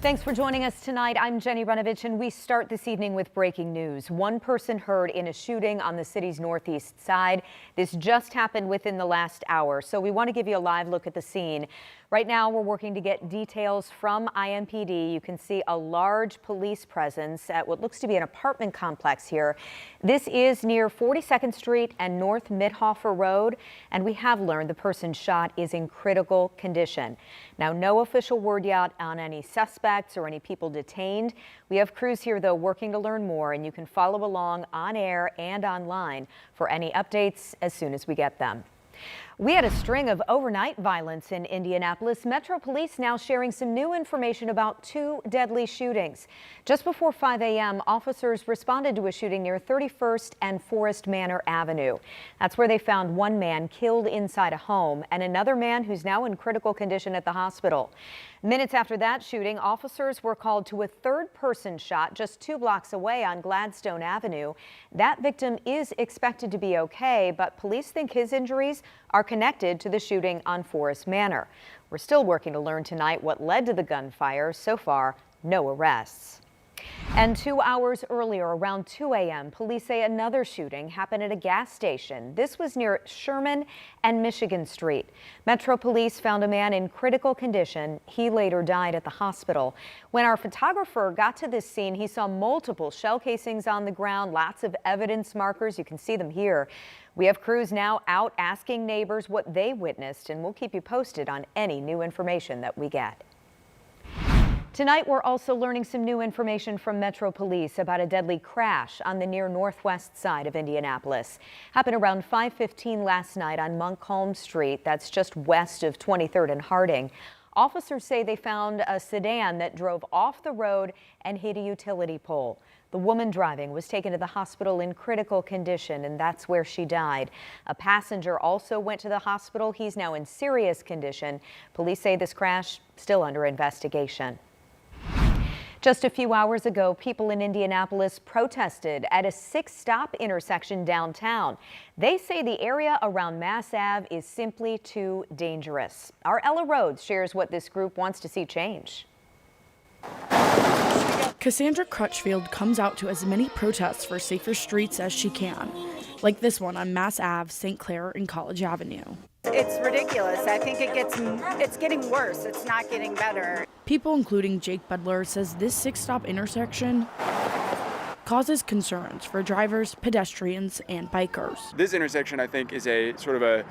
Thanks for joining us tonight. I'm Jenny Runovich, and we start this evening with breaking news. One person hurt in a shooting on the city's northeast side. This just happened within the last hour, so we want to give you a live look at the scene. Right now, we're working to get details from IMPD. You can see a large police presence at what looks to be an apartment complex here. This is near 42nd Street and North Mithofer Road, and we have learned the person shot is in critical condition. Now, no official word yet on any suspects or any people detained. We have crews here, though, working to learn more, and you can follow along on air and online for any updates as soon as we get them. We had a string of overnight violence in Indianapolis. Metro Police now sharing some new information about two deadly shootings. Just before 5 a.m., officers responded to a shooting near 31st and Forest Manor Avenue. That's where they found one man killed inside a home and another man who's now in critical condition at the hospital. Minutes after that shooting, officers were called to a third person shot just 2 blocks away on Gladstone Avenue. That victim is expected to be okay, but police think his injuries are connected to the shooting on Forest Manor. We're still working to learn tonight what led to the gunfire. So far, no arrests. And 2 hours earlier, around 2 a.m., police say another shooting happened at a gas station. This was near Sherman and Michigan Street. Metro Police found a man in critical condition. He later died at the hospital. When our photographer got to this scene, he saw multiple shell casings on the ground, lots of evidence markers. You can see them here. We have crews now out asking neighbors what they witnessed, and we'll keep you posted on any new information that we get. Tonight, we're also learning some new information from Metro Police about a deadly crash on the near northwest side of Indianapolis. Happened around 5:15 last night on Montcalm Street. That's just west of 23rd and Harding. Officers say they found a sedan that drove off the road and hit a utility pole. The woman driving was taken to the hospital in critical condition, and that's where she died. A passenger also went to the hospital. He's now in serious condition. Police say this crash still under investigation. Just a few hours ago, people in Indianapolis protested at a 6-stop intersection downtown. They say the area around Mass Ave is simply too dangerous. Our Ella Rhodes shares what this group wants to see change. Cassandra Crutchfield comes out to as many protests for safer streets as she can, like this one on Mass Ave, St. Clair, and College Avenue. It's ridiculous. I think it's getting worse. It's not getting better. People, including Jake Budler, says this 6-stop intersection causes concerns for drivers, pedestrians, and bikers. This intersection, I think, is a sort of a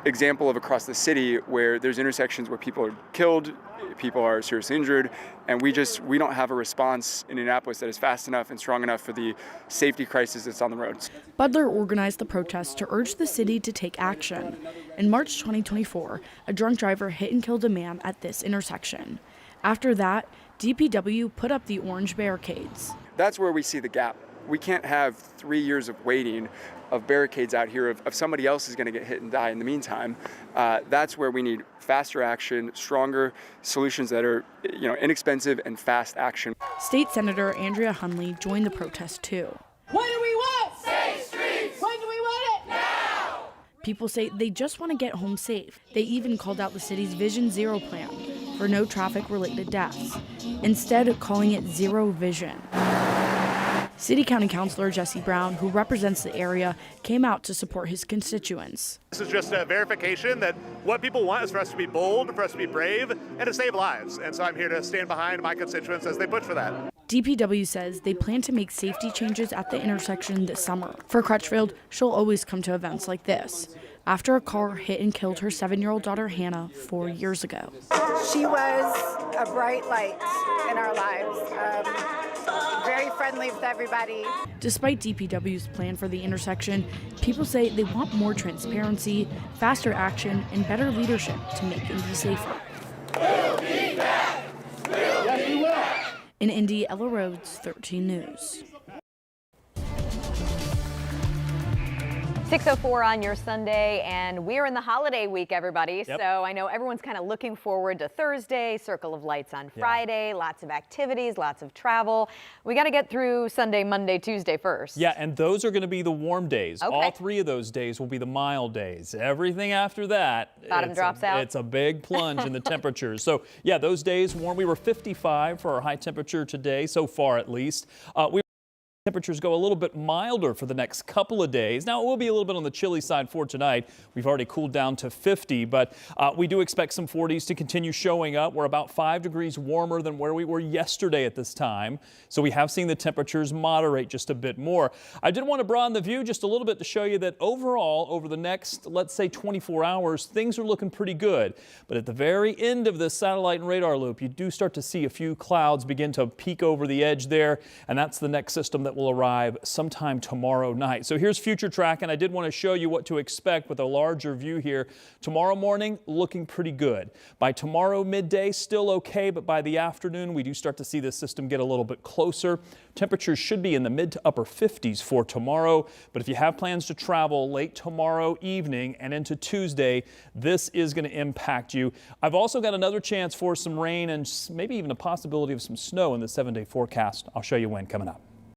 example of across the city where there's intersections where people are killed, people are seriously injured, and we don't have a response in Indianapolis that is fast enough and strong enough for the safety crisis that's on the roads. Budler organized the protest to urge the city to take action. In March 2024, a drunk driver hit and killed a man at this intersection. After that, DPW put up the orange barricades. That's where we see the gap. We can't have 3 years of waiting of barricades out here of somebody else is going to get hit and die in the meantime. That's where we need faster action, stronger solutions that are inexpensive and fast action. State Senator Andrea Hunley joined the protest too. What do we want? Safe streets! When do we want it? Now! People say they just want to get home safe. They even called out the city's Vision Zero plan for no traffic-related deaths, instead of calling it Zero Vision. City County Councilor Jesse Brown, who represents the area, came out to support his constituents. This is just a verification that what people want is for us to be bold, for us to be brave, and to save lives. And so I'm here to stand behind my constituents as they push for that. DPW says they plan to make safety changes at the intersection this summer. For Crutchfield, she'll always come to events like this, after a car hit and killed her 7-year-old daughter Hannah 4 years ago. She was a bright light in our lives. Very friendly with everybody. Despite DPW's plan for the intersection, people say they want more transparency, faster action, and better leadership to make Indy safer. We'll be back! Yes, we will! In Indy, Ella Rhodes, 13 News. 6:04 on your Sunday, and we're in the holiday week, everybody. Yep. So I know everyone's kind of looking forward to Thursday, Circle of Lights on Friday, lots of activities, lots of travel. We got to get through Sunday, Monday, Tuesday first. Yeah, and those are going to be the warm days. Okay. All 3 of those days will be the mild days. Everything after that, Bottom drops out. It's a big plunge in the temperatures. So yeah, those days warm. We were 55 for our high temperature today, so far at least. Temperatures go a little bit milder for the next couple of days. Now, it will be a little bit on the chilly side for tonight. We've already cooled down to 50, but we do expect some 40s to continue showing up. We're about 5 degrees warmer than where we were yesterday at this time. So we have seen the temperatures moderate just a bit more. I did want to broaden the view just a little bit to show you that overall, over the next, let's say 24 hours, things are looking pretty good. But at the very end of this satellite and radar loop, you do start to see a few clouds begin to peek over the edge there, and that's the next system that will arrive sometime tomorrow night. So here's future tracking. I did want to show you what to expect with a larger view here. Tomorrow morning, looking pretty good. By tomorrow midday, still okay, but by the afternoon, we do start to see this system get a little bit closer. Temperatures should be in the mid to upper 50s for tomorrow, but if you have plans to travel late tomorrow evening and into Tuesday, this is going to impact you. I've also got another chance for some rain and maybe even a possibility of some snow in the 7-day forecast. I'll show you when coming up.